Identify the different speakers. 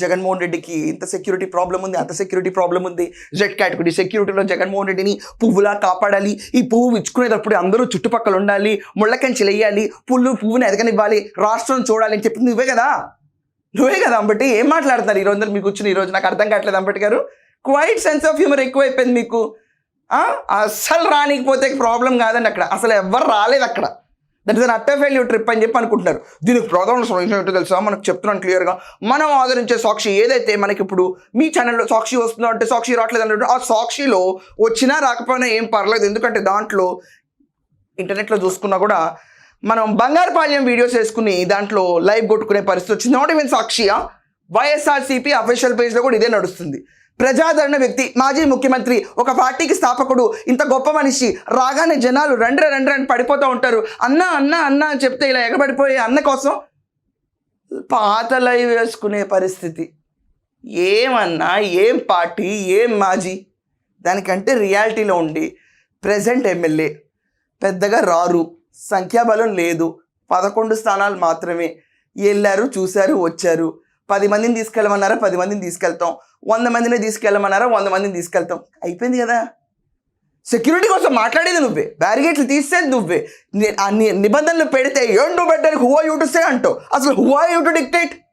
Speaker 1: జగన్మోహన్ రెడ్డికి ఇంత security problem ఉంది, అంత సెక్యూరిటీ ప్రాబ్లం ఉంది. జెడ్ కేటగిరీ సెక్యూరిటీలో జగన్మోహన్ రెడ్డిని పువ్వులా కాపాడాలి, ఈ పువ్వు ఇచ్చుకునేటప్పుడు అందరూ చుట్టుపక్కల ఉండాలి, ముళ్ళకంచెలు వేయాలి, పువ్వుని ఎదగనివ్వాలి, రాష్ట్రం చూడాలి అని చెప్పింది నువ్వే కదా అంబటి. ఏం మాట్లాడుతున్నారు ఈరోజు మీకు కూర్చుని? ఈరోజు నాకు అర్థం కావట్లేదు అంబటి గారు. క్వైట్ సెన్స్ ఆఫ్ హ్యూమర్ ఎక్కువైపోయింది మీకు. అస్సలు రానికపోతే ప్రాబ్లం కాదండి, అక్కడ అసలు ఎవరు రాలేదు అక్కడ. That is an utter failure trip అని చెప్పి అనుకుంటున్నారు. దీనికి ప్రధాన సొల్యూషన్ ఏంటో తెలుసా? మనకు చెప్తున్నాను క్లియర్గా. మనం ఆదరించే సాక్షి ఏదైతే మనకి ఇప్పుడు మీ ఛానల్లో సాక్షి వస్తుందో అంటే సాక్షి రావట్లేదు అంటే, ఆ సాక్షిలో వచ్చినా రాకపోయినా ఏం పర్లేదు, ఎందుకంటే దాంట్లో ఇంటర్నెట్లో చూసుకున్నా కూడా మనం బంగారుపాళ్యం వీడియోస్ వేసుకుని దాంట్లో లైవ్ కొట్టుకునే పరిస్థితి వచ్చింది. నాట్ ఈవెన్ సాక్షియా, వైఎస్ఆర్సీపీ అఫీషియల్ పేజ్లో కూడా ఇదే నడుస్తుంది. ప్రజాదరణ వ్యక్తి, మాజీ ముఖ్యమంత్రి, ఒక పార్టీకి స్థాపకుడు, ఇంత గొప్ప మనిషి, రాగానే జనాలు రండ్ర అని పడిపోతూ ఉంటారు. అన్న అన్న అన్న అని చెప్తే ఇలా ఎగబడిపోయే అన్న కోసం పాత లైవ్ వేసుకునే పరిస్థితి. ఏమన్నా, ఏం పార్టీ, ఏం మాజీ? దానికంటే రియాలిటీలో ఉండి ప్రజెంట్ ఎమ్మెల్యే పెద్దగా రారు, సంఖ్యాబలం లేదు, 11 స్థానాలు మాత్రమే. వెళ్ళారు, చూశారు, వచ్చారు. 10 మందిని తీసుకెళ్ళమన్నారా 10 మందిని తీసుకెళ్తాం, 100 మందిని తీసుకెళ్ళమన్నారా 100 మందిని తీసుకెళ్తాం. అయిపోయింది కదా. సెక్యూరిటీ కోసం మాట్లాడేది నువ్వే, బ్యారిగేట్లు తీసేది నువ్వే, నిబంధనలు పెడితే ఏంటో better who are you to say అంటావు. అసలు who are you to dictate?